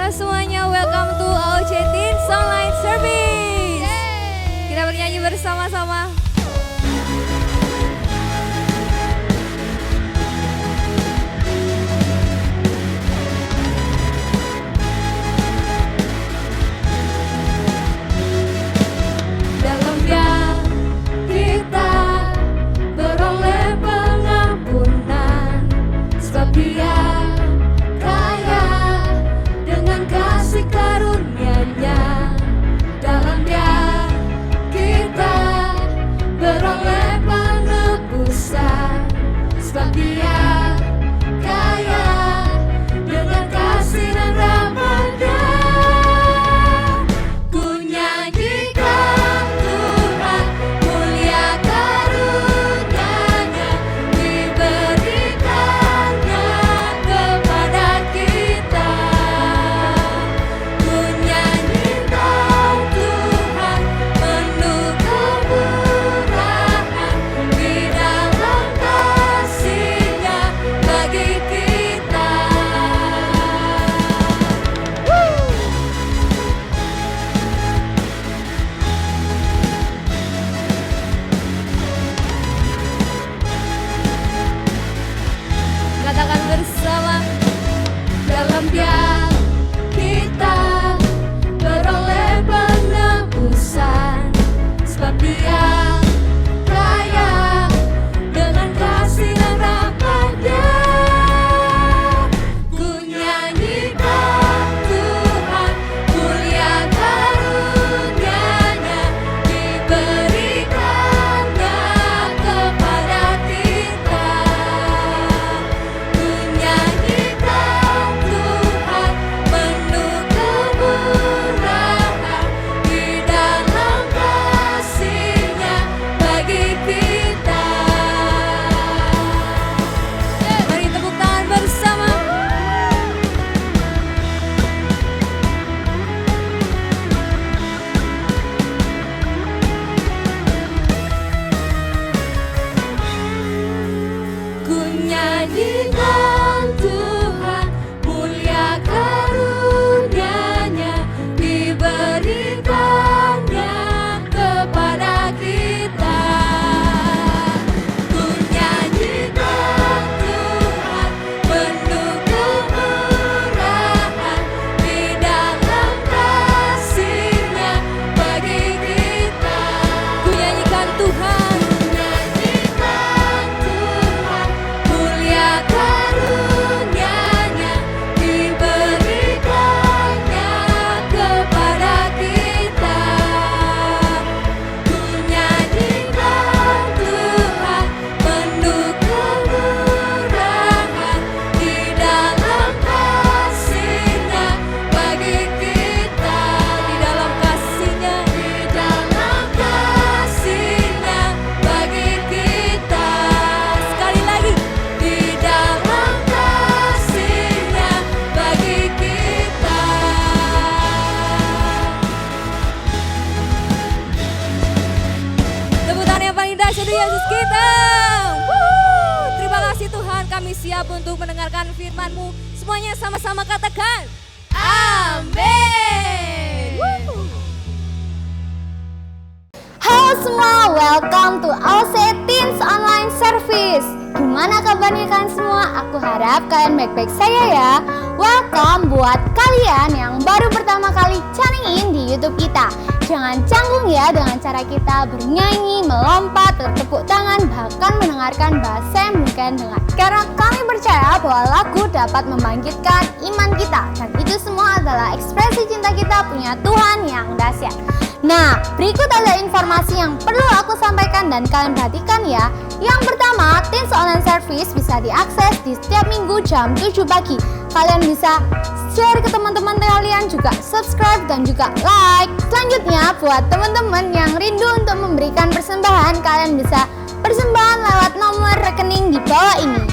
Halo semuanya, welcome to AOC Teens Online Service. Kita bernyanyi bersama-sama. Dalam dia kita beroleh pengampunan, sebab dia kaya dengan kasih karunia-Nya. Dalam dia kita beroleh penebusan, sebab dia kaya dengan kasih dan rahmat-Nya. Ku nyanyikan Tuhan, mulia karunia-Nya, diberikannya kepada kita. Ku nyanyikan Tuhan, penuh kemurahan, di dalam kasih-Nya bagi kita. Katakan bersama. Dalam dia kita beroleh penebusan, sebab dia kaya dengan kasih dan rahmat-Nya. Ku nyanyikan Tuhan, mulia karunia-Nya, diberikannya kepada kita. Ku nyanyikan Tuhan, penuh kemurahan, di dalam kasih-Nya bagi kita. Mari tepuk tangan bersama. Ku nyanyikan Tuhan, mulia karunia-Nya, diberikannya kepada kita. Ku nyanyikan Tuhan, penuh kemurahan, di dalam kasih-Nya bagi kita. Ku nyanyikan Tuhan, mulia karunia-Nya, diberikannya kepada kita. Ku nyanyikan Tuhan, penuh kemurahan, di dalam kasih-Nya bagi kita. Di dalam kasih-Nya, bagi kita. Sekali lagi, di dalam kasih-Nya bagi kita. Tepuk tangan yang paling dahsyat untuk Yesus kita. Terima kasih Tuhan, kami siap untuk mendengarkan firman-Mu. Semuanya sama-sama katakan amin. Halo semua, welcome to AOC Teens Online Service. Gimana kabarnya kalian semua? Aku harap kalian baik-baik saja ya. Welcome buat kalian yang baru pertama kali tuning in di YouTube kita. Jangan canggung ya dengan cara kita bernyanyi, melompat, bertepuk tangan, bahkan mendengarkan bahasa yang bukan dengar. Karena kami percaya bahwa lagu dapat membangkitkan iman kita. Dan itu semua adalah ekspresi cinta kita punya Tuhan yang dahsyat. Nah, berikut ada informasi yang perlu aku sampaikan dan kalian perhatikan ya. Yang pertama, Teens Online Service bisa diakses di setiap minggu jam 7 pagi. Kalian bisa share ke teman-teman kalian, juga subscribe dan juga like. Selanjutnya, buat teman-teman yang rindu untuk memberikan persembahan, kalian bisa persembahan lewat nomor rekening di bawah ini.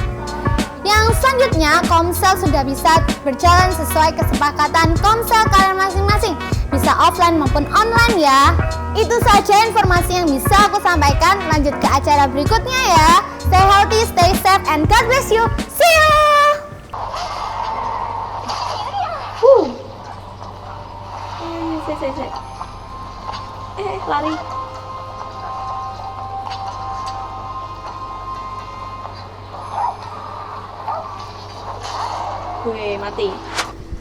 Yang selanjutnya, Komsel sudah bisa berjalan sesuai kesepakatan Komsel kalian masing-masing. Bisa offline maupun online ya. Itu saja informasi yang bisa aku sampaikan. Lanjut ke acara berikutnya ya. Stay healthy, stay safe, and God bless you. See you. Lari. Wih, mati.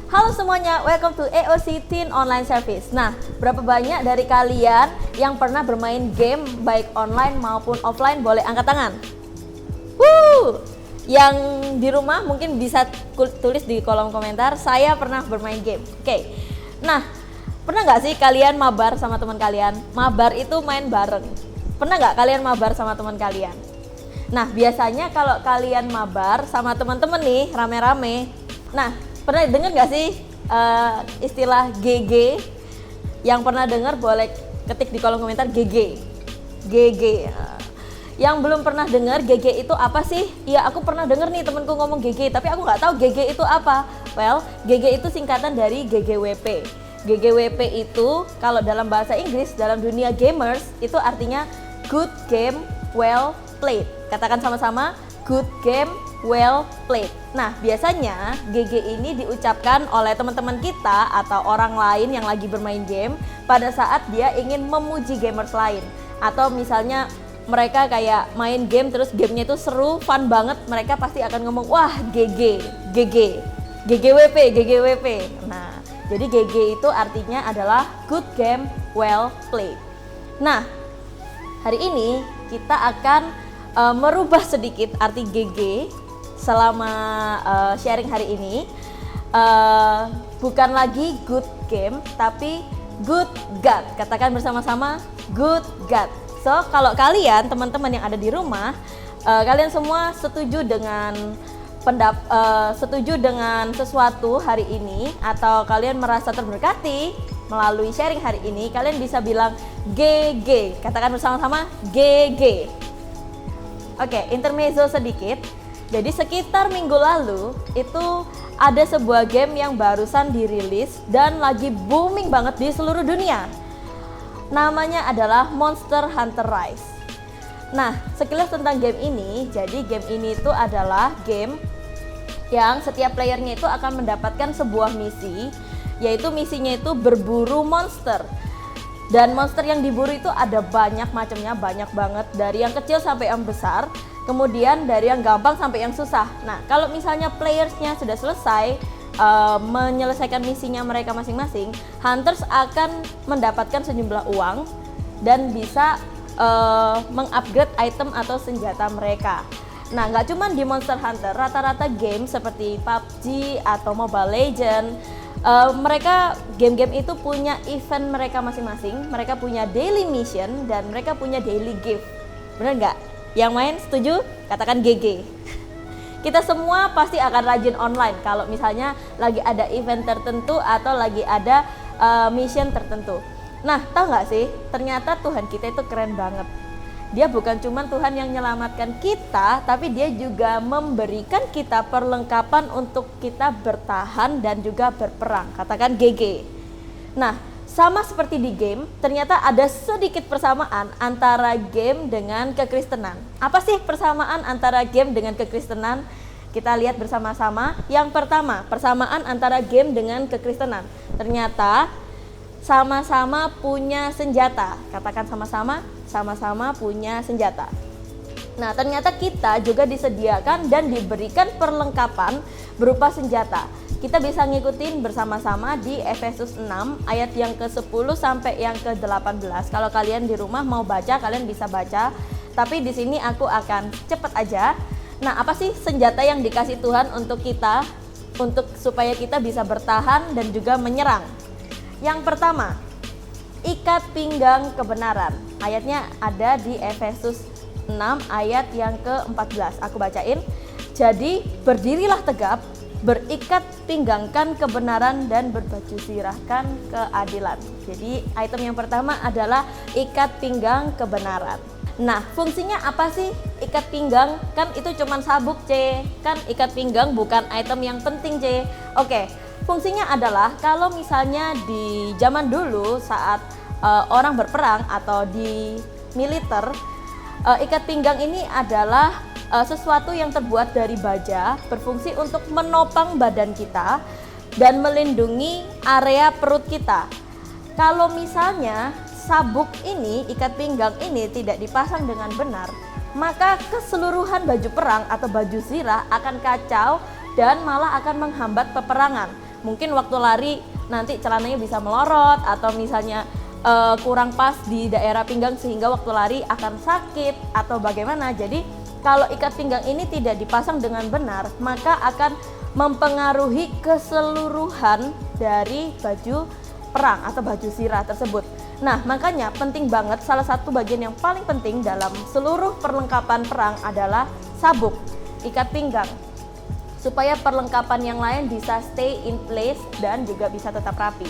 Halo semuanya, welcome to AOC Teen Online Service. Nah, berapa banyak dari kalian yang pernah bermain game baik online maupun offline? Boleh angkat tangan. Yang di rumah mungkin bisa tulis di kolom komentar, saya pernah bermain game. Oke. Nah, pernah nggak sih kalian mabar sama teman kalian? Mabar itu main bareng. Pernah nggak kalian mabar sama teman kalian? Nah, biasanya kalau kalian mabar sama teman-teman nih, rame-rame. Nah, pernah dengar nggak sih istilah GG? Yang pernah dengar boleh ketik di kolom komentar GG. GG. Yang belum pernah dengar GG itu apa sih? Iya, aku pernah dengar nih temenku ngomong GG, tapi aku nggak tahu GG itu apa. Well, GG itu singkatan dari GGWP. GGWP itu kalau dalam bahasa Inggris, dalam dunia gamers, itu artinya good game well played. Katakan sama-sama, good game well played. Nah, biasanya GG ini diucapkan oleh teman-teman kita atau orang lain yang lagi bermain game pada saat dia ingin memuji gamers lain. Atau misalnya mereka kayak main game terus gamenya itu seru, fun banget, mereka pasti akan ngomong, wah GG, GG, GGWP, GGWP. Nah, jadi GG itu artinya adalah good game well played. Nah, hari ini kita akan merubah sedikit arti GG selama sharing hari ini. Bukan lagi good game, tapi good God. Katakan bersama-sama, good God. So, kalau kalian, teman-teman yang ada di rumah, kalian semua setuju dengan setuju dengan sesuatu hari ini, atau kalian merasa terberkati melalui sharing hari ini, kalian bisa bilang GG. Katakan bersama-sama, GG. Oke, intermezzo sedikit. Jadi sekitar minggu lalu itu ada sebuah game yang barusan dirilis dan lagi booming banget di seluruh dunia. Namanya adalah Monster Hunter Rise. Nah, sekilas tentang game ini, jadi game ini itu adalah game yang setiap playernya itu akan mendapatkan sebuah misi, yaitu misinya itu berburu monster. Dan monster yang diburu itu ada banyak macamnya, banyak banget, dari yang kecil sampai yang besar, kemudian dari yang gampang sampai yang susah. Nah, kalau misalnya playersnya sudah selesai menyelesaikan misinya mereka masing-masing, hunters akan mendapatkan sejumlah uang dan bisa mengupgrade item atau senjata mereka. Nah, nggak cuma di Monster Hunter, rata-rata game seperti PUBG atau Mobile Legends, mereka game-game itu punya event mereka masing-masing. Mereka punya daily mission dan mereka punya daily gift. Bener nggak? Yang main setuju? Katakan GG. Kita semua pasti akan rajin online kalau misalnya lagi ada event tertentu atau lagi ada mission tertentu. Nah, tahu nggak sih, ternyata Tuhan kita itu keren banget. Dia bukan cuma Tuhan yang menyelamatkan kita, tapi dia juga memberikan kita perlengkapan untuk kita bertahan dan juga berperang. Katakan GG. Nah, sama seperti di game, ternyata ada sedikit persamaan antara game dengan kekristenan. Apa sih persamaan antara game dengan kekristenan? Kita lihat bersama-sama. Yang pertama, persamaan antara game dengan kekristenan. Ternyata sama-sama punya senjata. Katakan sama-sama, sama-sama punya senjata. Nah, ternyata kita juga disediakan dan diberikan perlengkapan berupa senjata. Kita bisa ngikutin bersama-sama di Efesus 6 ayat yang ke-10 sampai yang ke-18. Kalau kalian di rumah mau baca, kalian bisa baca. Tapi di sini aku akan cepet aja. Nah, apa sih senjata yang dikasih Tuhan untuk kita, untuk supaya kita bisa bertahan dan juga menyerang? Yang pertama, ikat pinggang kebenaran. Ayatnya ada di Efesus 6 ayat yang ke-14. Aku bacain. Jadi, berdirilah tegap, berikat pinggangkan kebenaran dan berbaju sirahkan keadilan. Jadi item yang pertama adalah ikat pinggang kebenaran. Nah, fungsinya apa sih ikat pinggang? Kan itu cuman sabuk, C. Kan ikat pinggang bukan item yang penting, C. Oke, fungsinya adalah kalau misalnya di zaman dulu saat orang berperang atau di militer, ikat pinggang ini adalah sesuatu yang terbuat dari baja, berfungsi untuk menopang badan kita dan melindungi area perut kita. Kalau misalnya sabuk ini, ikat pinggang ini tidak dipasang dengan benar, maka keseluruhan baju perang atau baju zirah akan kacau dan malah akan menghambat peperangan. Mungkin waktu lari nanti celananya bisa melorot, atau misalnya kurang pas di daerah pinggang sehingga waktu lari akan sakit atau bagaimana. Jadi kalau ikat pinggang ini tidak dipasang dengan benar, maka akan mempengaruhi keseluruhan dari baju perang atau baju zirah tersebut. Nah, makanya penting banget, salah satu bagian yang paling penting dalam seluruh perlengkapan perang adalah sabuk, ikat pinggang, supaya perlengkapan yang lain bisa stay in place dan juga bisa tetap rapi.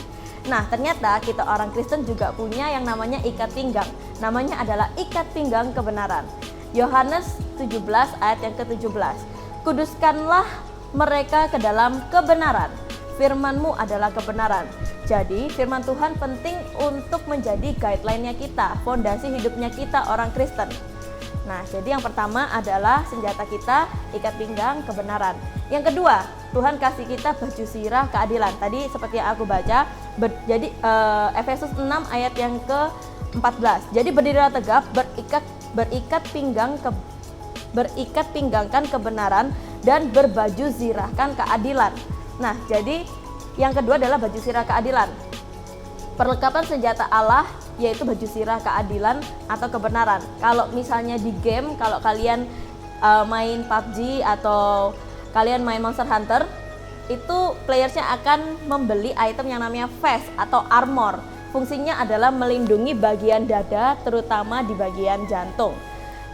Nah, ternyata kita orang Kristen juga punya yang namanya ikat pinggang. Namanya adalah ikat pinggang kebenaran. Yohanes 17 ayat yang ke-17. Kuduskanlah mereka ke dalam kebenaran. Firman-Mu adalah kebenaran. Jadi firman Tuhan penting untuk menjadi guideline-nya kita, fondasi hidupnya kita orang Kristen. Nah, jadi yang pertama adalah senjata kita, ikat pinggang kebenaran. Yang kedua, Tuhan kasih kita baju zirah keadilan. Tadi seperti yang aku baca, jadi Efesus 6 ayat yang ke-14. Jadi berdirilah tegap, berikat pinggangkan kebenaran dan berbaju zirahkan keadilan. Nah, jadi yang kedua adalah baju zirah keadilan. Perlengkapan senjata Allah yaitu baju zirah keadilan atau kebenaran. Kalau misalnya di game, kalau kalian main PUBG atau kalian main Monster Hunter, itu playersnya akan membeli item yang namanya vest atau armor. Fungsinya adalah melindungi bagian dada, terutama di bagian jantung.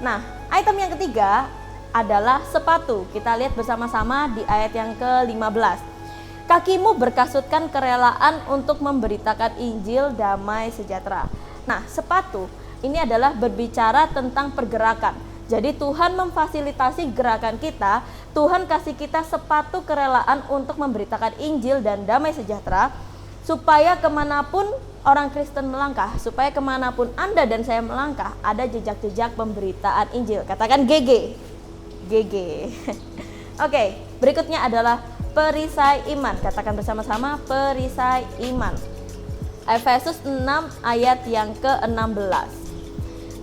Nah, item yang ketiga adalah sepatu. Kita lihat bersama-sama di ayat yang ke-15. Kakimu berkasutkan kerelaan untuk memberitakan Injil damai sejahtera. Nah, sepatu ini adalah berbicara tentang pergerakan. Jadi Tuhan memfasilitasi gerakan kita, Tuhan kasih kita sepatu kerelaan untuk memberitakan Injil dan damai sejahtera, supaya kemanapun orang Kristen melangkah, supaya kemanapun Anda dan saya melangkah, ada jejak-jejak pemberitaan Injil. Katakan GG. GG. Oke, berikutnya adalah perisai iman. Katakan bersama-sama, perisai iman. Efesus 6 ayat yang ke-16.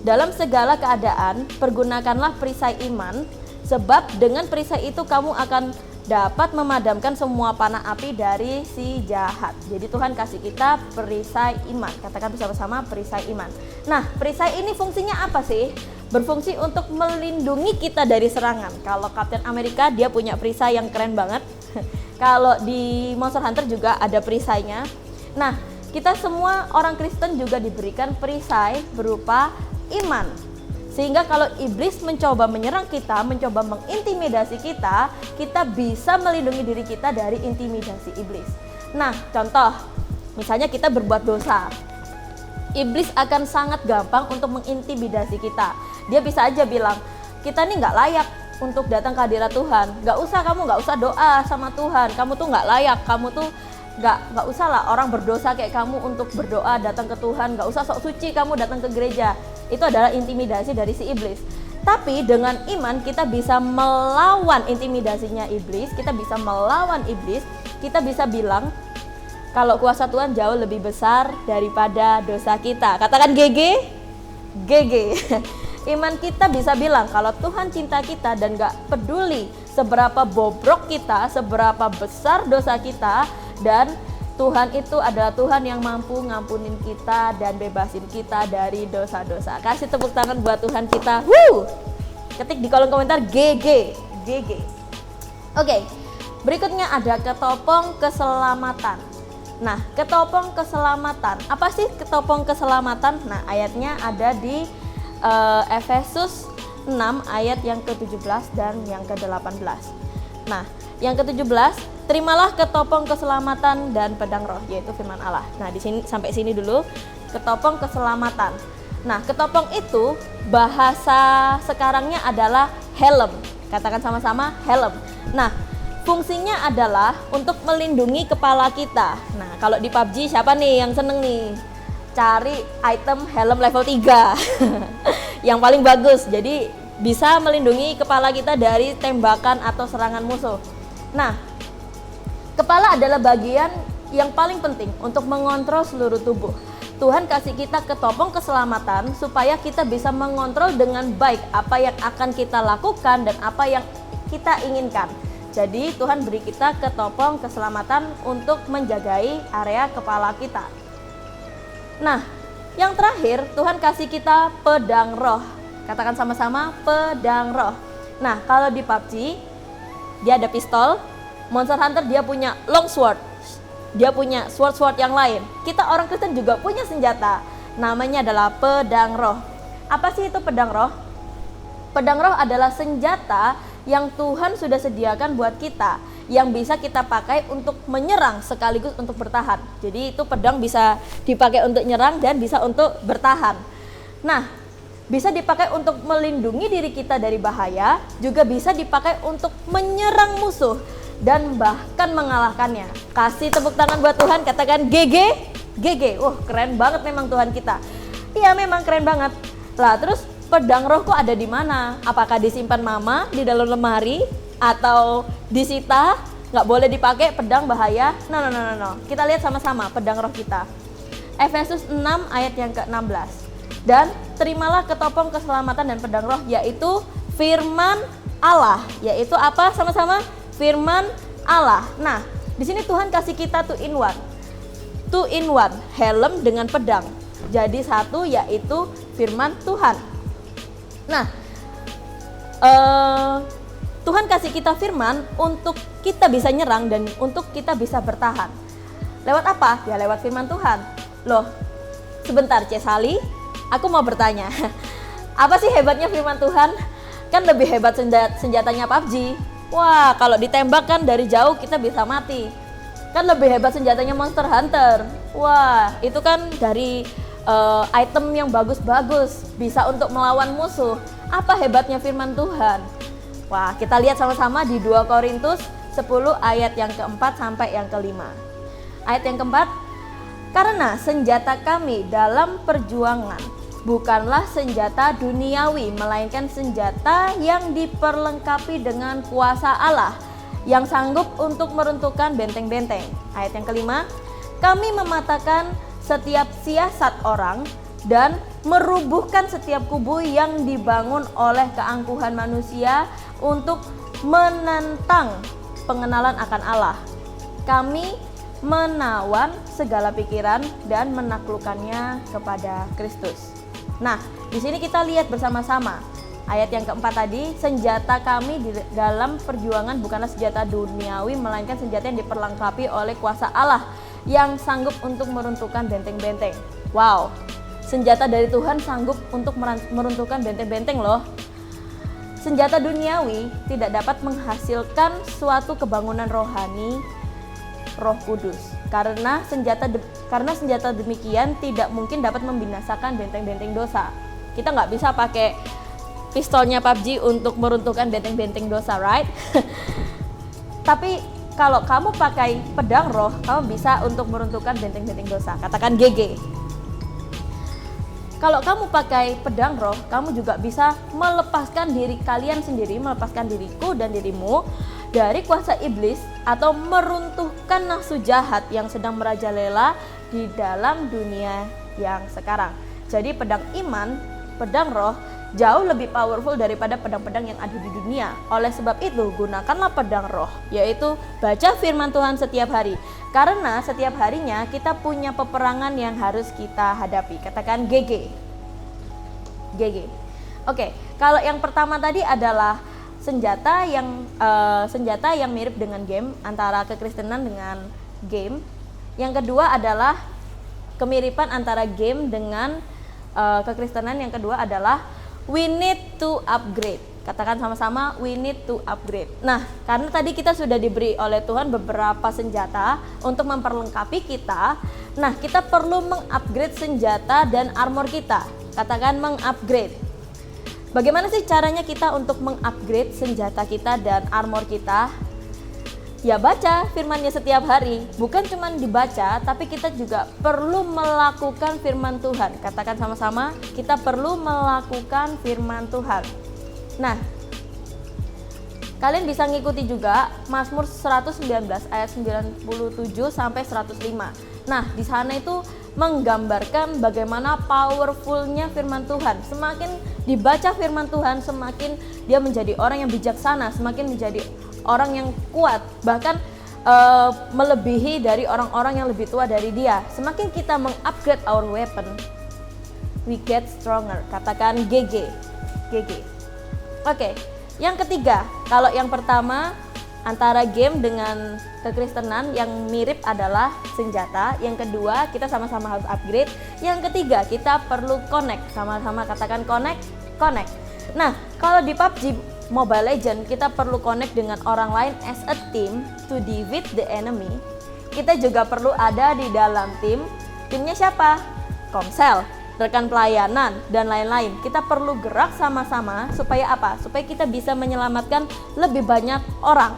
Dalam segala keadaan, pergunakanlah perisai iman, sebab dengan perisai itu kamu akan dapat memadamkan semua panah api dari si jahat. Jadi Tuhan kasih kita perisai iman. Katakan bersama-sama, perisai iman. Nah, perisai ini fungsinya apa sih? Berfungsi untuk melindungi kita dari serangan. Kalau Captain America, dia punya perisai yang keren banget. Kalau di Monster Hunter juga ada perisainya. Nah, kita semua orang Kristen juga diberikan perisai berupa iman. Sehingga kalau iblis mencoba menyerang kita, mencoba mengintimidasi kita, kita bisa melindungi diri kita dari intimidasi iblis. Nah, contoh, misalnya kita berbuat dosa. Iblis akan sangat gampang untuk mengintimidasi kita. Dia bisa aja bilang, kita nih nggak layak untuk datang ke hadirat Tuhan. Kamu nggak usah doa sama Tuhan. Kamu tuh nggak layak. Kamu tuh nggak usah lah orang berdosa kayak kamu untuk berdoa datang ke Tuhan. Nggak usah sok suci kamu datang ke gereja. Itu adalah intimidasi dari si iblis. Tapi dengan iman kita bisa melawan intimidasinya iblis. Kita bisa melawan iblis. Kita bisa bilang kalau kuasa Tuhan jauh lebih besar daripada dosa kita. Katakan GG. GG. Iman kita bisa bilang kalau Tuhan cinta kita dan gak peduli seberapa bobrok kita, seberapa besar dosa kita, dan Tuhan itu adalah Tuhan yang mampu ngampunin kita dan bebasin kita dari dosa-dosa. Kasih tepuk tangan buat Tuhan kita. Woo! Ketik di kolom komentar GG. GG. Oke, berikutnya ada ketopong keselamatan. Nah, ketopong keselamatan. Apa sih ketopong keselamatan? Nah, ayatnya ada di Efesus 6 ayat yang ke-17 dan yang ke-18. Nah, yang ke-17, terimalah ketopong keselamatan dan pedang roh, yaitu firman Allah. Nah, di sini sampai sini dulu, ketopong keselamatan. Nah, ketopong itu bahasa sekarangnya adalah helm. Katakan sama-sama, helm. Nah, fungsinya adalah untuk melindungi kepala kita. Nah, kalau di PUBG siapa nih yang seneng nih? Cari item helm level 3 yang paling bagus, jadi bisa melindungi kepala kita dari tembakan atau serangan musuh. Nah, kepala adalah bagian yang paling penting untuk mengontrol seluruh tubuh. Tuhan kasih kita ketopong keselamatan supaya kita bisa mengontrol dengan baik apa yang akan kita lakukan dan apa yang kita inginkan. Jadi Tuhan beri kita ketopong keselamatan untuk menjagai area kepala kita. Nah, yang terakhir Tuhan kasih kita pedang roh. Katakan sama-sama, pedang roh. Nah, kalau di PUBG dia ada pistol, Monster Hunter dia punya long sword. Dia punya sword-sword yang lain. Kita orang Kristen juga punya senjata. Namanya adalah pedang roh. Apa sih itu pedang roh? Pedang roh adalah senjata yang Tuhan sudah sediakan buat kita, yang bisa kita pakai untuk menyerang sekaligus untuk bertahan. Jadi itu pedang bisa dipakai untuk nyerang dan bisa untuk bertahan. Nah, bisa dipakai untuk melindungi diri kita dari bahaya, juga bisa dipakai untuk menyerang musuh dan bahkan mengalahkannya. Kasih tepuk tangan buat Tuhan, katakan GG, GG. Wah, keren banget memang Tuhan kita. Iya, memang keren banget. Lah, terus pedang roh kok ada di mana? Apakah disimpan mama di dalam lemari atau disita? Nggak boleh dipakai, pedang bahaya? No. Kita lihat sama-sama pedang roh kita. Efesus 6 ayat yang ke-16. Dan terimalah ketopong keselamatan dan pedang roh, yaitu firman Allah. Yaitu apa sama-sama? Firman Allah. Nah, di sini Tuhan kasih kita 2 in 1. 2 in 1, helm dengan pedang. Jadi satu yaitu firman Tuhan. Nah, Tuhan kasih kita firman untuk kita bisa nyerang dan untuk kita bisa bertahan. Lewat apa? Ya lewat firman Tuhan. Loh, sebentar Cesali, aku mau bertanya. Apa sih hebatnya firman Tuhan? Kan lebih hebat senjatanya PUBG. Wah, kalau ditembak kan dari jauh kita bisa mati. Kan lebih hebat senjatanya Monster Hunter. Wah, itu kan dari item yang bagus-bagus, bisa untuk melawan musuh. Apa hebatnya firman Tuhan? Wah, kita lihat sama-sama di 2 Korintus 10 ayat yang keempat sampai yang kelima. Ayat yang keempat, karena senjata kami dalam perjuangan bukanlah senjata duniawi, melainkan senjata yang diperlengkapi dengan kuasa Allah yang sanggup untuk meruntuhkan benteng-benteng. Ayat yang kelima, kami mematahkan setiap siasat orang dan merubuhkan setiap kubu yang dibangun oleh keangkuhan manusia untuk menentang pengenalan akan Allah. Kami menawan segala pikiran dan menaklukkannya kepada Kristus. Nah, di sini kita lihat bersama-sama ayat yang keempat tadi, senjata kami di dalam perjuangan bukanlah senjata duniawi, melainkan senjata yang diperlengkapi oleh kuasa Allah yang sanggup untuk meruntuhkan benteng-benteng. Wow, senjata dari Tuhan sanggup untuk meruntuhkan benteng-benteng loh. Senjata duniawi tidak dapat menghasilkan suatu kebangunan rohani Roh Kudus. Karena senjata demikian tidak mungkin dapat membinasakan benteng-benteng dosa. Kita nggak bisa pakai pistolnya PUBG untuk meruntuhkan benteng-benteng dosa, right? Tapi kalau kamu pakai pedang roh, kamu bisa untuk meruntuhkan benteng-benteng dosa. Katakan GG. Kalau kamu pakai pedang roh, kamu juga bisa melepaskan diri kalian sendiri, melepaskan diriku dan dirimu dari kuasa iblis atau meruntuhkan nafsu jahat yang sedang merajalela di dalam dunia yang sekarang. Jadi pedang iman, pedang roh jauh lebih powerful daripada pedang-pedang yang ada di dunia. Oleh sebab itu, gunakanlah pedang roh, yaitu baca firman Tuhan setiap hari. Karena setiap harinya kita punya peperangan yang harus kita hadapi. Katakan GG. GG. Oke, kalau yang pertama tadi adalah senjata yang mirip dengan game, antara kekristenan dengan game. Yang kedua adalah kemiripan antara game dengan kekristenan. Yang kedua adalah we need to upgrade. Katakan sama-sama, we need to upgrade. Nah, karena tadi kita sudah diberi oleh Tuhan beberapa senjata untuk memperlengkapi kita. Nah, kita perlu mengupgrade senjata dan armor kita. Katakan mengupgrade. Bagaimana sih caranya kita untuk mengupgrade senjata kita dan armor kita? Ya baca firman-Nya setiap hari. Bukan cuma dibaca, tapi kita juga perlu melakukan firman Tuhan. Katakan sama-sama, kita perlu melakukan firman Tuhan. Nah, Kalian bisa ngikuti juga Mazmur 119 ayat 97 sampai 105. Nah, di sana itu menggambarkan bagaimana powerfulnya firman Tuhan. Semakin dibaca firman Tuhan, semakin dia menjadi orang yang bijaksana, semakin menjadi orang yang kuat, bahkan melebihi dari orang-orang yang lebih tua dari dia. Semakin kita mengupgrade our weapon, we get stronger. Katakan GG. GG. Oke. Yang ketiga, kalau yang pertama antara game dengan kekristenan yang mirip adalah senjata. Yang kedua, kita sama-sama harus upgrade. Yang ketiga, kita perlu connect. Sama-sama katakan connect. Nah, kalau di PUBG Mobile Legends kita perlu connect dengan orang lain as a team to defeat the enemy. Kita juga perlu ada di dalam tim. Timnya siapa? Komsel, rekan pelayanan, dan lain-lain. Kita perlu gerak sama-sama supaya apa? Supaya kita bisa menyelamatkan lebih banyak orang.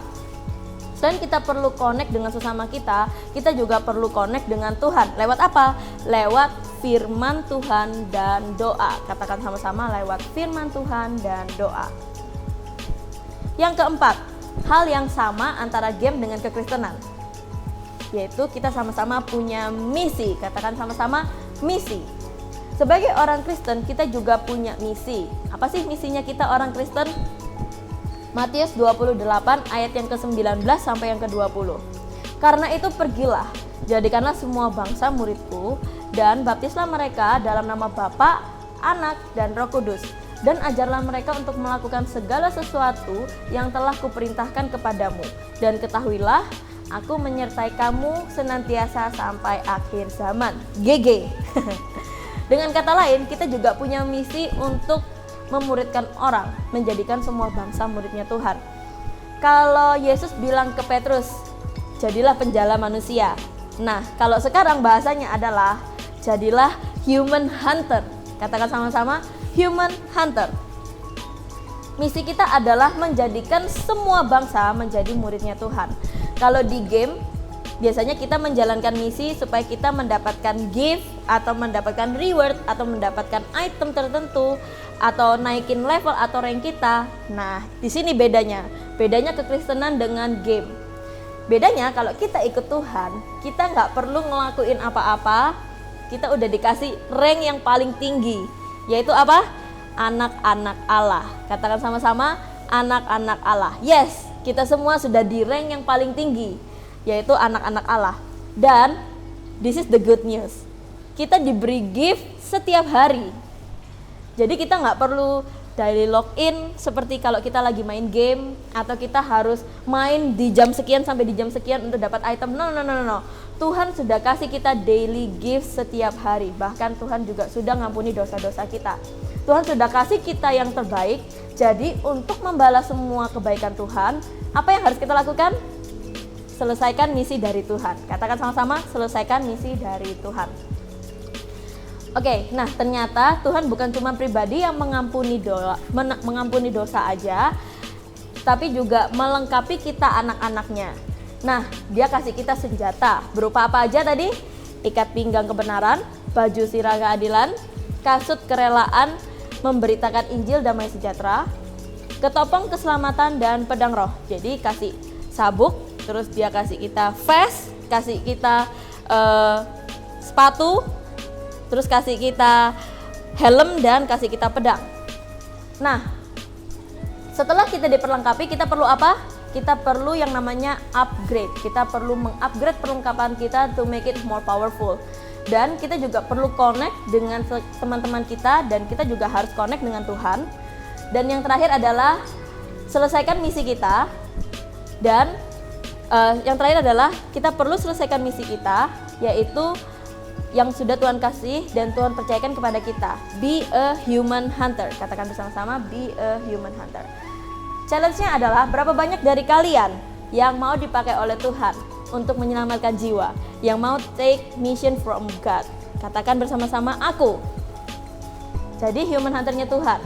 Selain kita perlu connect dengan sesama kita juga perlu connect dengan Tuhan. Lewat apa? Lewat firman Tuhan dan doa. Katakan sama-sama, lewat firman Tuhan dan doa. Yang keempat, hal yang sama antara game dengan kekristenan, yaitu kita sama-sama punya misi. Katakan sama-sama, misi. Sebagai orang Kristen, kita juga punya misi. Apa sih misinya kita orang Kristen? Matius 28 ayat yang ke-19 sampai yang ke-20. Karena itu pergilah, jadikanlah semua bangsa muridku, dan baptislah mereka dalam nama Bapa, Anak, dan Roh Kudus. Dan ajarlah mereka untuk melakukan segala sesuatu yang telah kuperintahkan kepadamu. Dan ketahuilah, aku menyertai kamu senantiasa sampai akhir zaman. GG. Dengan kata lain, kita juga punya misi untuk memuridkan orang, menjadikan semua bangsa muridnya Tuhan. Kalau Yesus bilang ke Petrus, jadilah penjala manusia. Nah, kalau sekarang bahasanya adalah, jadilah human hunter. Katakan sama-sama, human hunter. Misi kita adalah menjadikan semua bangsa menjadi muridnya Tuhan. Kalau di game, biasanya kita menjalankan misi supaya kita mendapatkan gift atau mendapatkan reward atau mendapatkan item tertentu atau naikin level atau rank kita. Nah, di sini bedanya kekristenan dengan game. Bedanya kalau kita ikut Tuhan, kita nggak perlu ngelakuin apa-apa, kita udah dikasih rank yang paling tinggi, yaitu apa? Anak-anak Allah. Katakan sama-sama, anak-anak Allah. Yes, kita semua sudah di rank yang paling tinggi, yaitu anak-anak Allah. Dan this is the good news, kita diberi gift setiap hari. Jadi kita nggak perlu daily login seperti kalau kita lagi main game, atau kita harus main di jam sekian sampai di jam sekian untuk dapat item. No. Tuhan sudah kasih kita daily gift setiap hari. Bahkan Tuhan juga sudah ngampuni dosa-dosa kita. Tuhan sudah kasih kita yang terbaik. Jadi untuk membalas semua kebaikan Tuhan, apa yang harus kita lakukan? Selesaikan misi dari Tuhan. Katakan sama-sama, selesaikan misi dari Tuhan. Oke, nah ternyata Tuhan bukan cuma pribadi yang mengampuni dosa aja, tapi juga melengkapi kita anak-anaknya. Nah, dia kasih kita senjata. Berupa apa aja tadi? Ikat pinggang kebenaran, baju sirah keadilan, kasut kerelaan, memberitakan Injil damai sejahtera, ketopong keselamatan, dan pedang roh. Jadi kasih sabuk, terus dia kasih kita vest, kasih kita sepatu, terus kasih kita helm, dan kasih kita pedang. Nah, setelah kita diperlengkapi, kita perlu apa? Kita perlu yang namanya upgrade. Kita perlu mengupgrade perlengkapan kita to make it more powerful. Dan kita juga perlu connect dengan teman-teman kita, dan kita juga harus connect dengan Tuhan. Dan yang terakhir adalah selesaikan misi kita. Dan yang terakhir adalah kita perlu selesaikan misi kita, yaitu yang sudah Tuhan kasih dan Tuhan percayakan kepada kita. Be a human hunter. Katakan bersama-sama, be a human hunter. Challenge-nya adalah berapa banyak dari kalian yang mau dipakai oleh Tuhan untuk menyelamatkan jiwa, yang mau take mission from God. Katakan bersama-sama, aku. Jadi human hunter-nya Tuhan,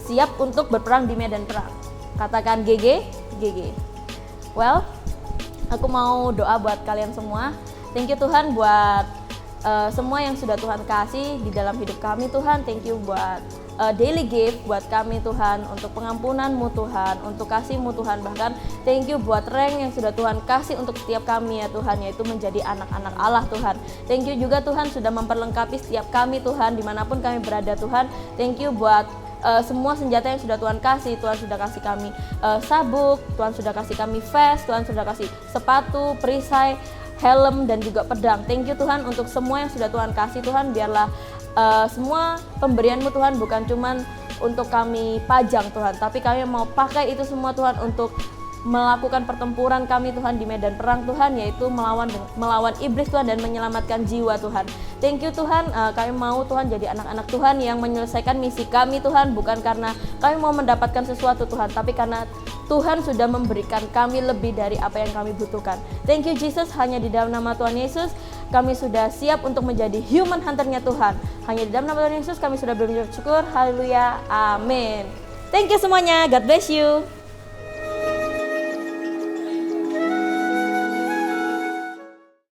siap untuk berperang di medan perang. Katakan GG. Well, aku mau doa buat kalian semua. Thank you Tuhan buat semua yang sudah Tuhan kasih di dalam hidup kami Tuhan. Thank you buat daily gift buat kami Tuhan, untuk pengampunan-Mu Tuhan, untuk kasih-Mu Tuhan. Bahkan thank you buat rank yang sudah Tuhan kasih untuk setiap kami ya Tuhan, yaitu menjadi anak-anak Allah Tuhan. Thank you juga Tuhan sudah memperlengkapi setiap kami Tuhan, dimanapun kami berada Tuhan. Thank you buat semua senjata yang sudah Tuhan kasih. Tuhan sudah kasih kami sabuk, Tuhan sudah kasih kami vest, Tuhan sudah kasih sepatu, perisai, helm, dan juga pedang. Thank you Tuhan untuk semua yang sudah Tuhan kasih Tuhan. Biarlah semua pemberian-Mu Tuhan bukan cuman untuk kami pajang Tuhan, tapi kami mau pakai itu semua Tuhan untuk melakukan pertempuran kami Tuhan di medan perang Tuhan, yaitu melawan iblis Tuhan dan menyelamatkan jiwa Tuhan. Thank you Tuhan, kami mau Tuhan jadi anak-anak Tuhan yang menyelesaikan misi kami Tuhan, bukan karena kami mau mendapatkan sesuatu Tuhan, tapi karena Tuhan sudah memberikan kami lebih dari apa yang kami butuhkan. Thank you Jesus, hanya di dalam nama Tuhan Yesus kami sudah siap untuk menjadi human hunter-nya Tuhan. Hanya di dalam nama Tuhan Yesus kami sudah bersyukur. Haleluya, amin. Thank you semuanya, God bless you.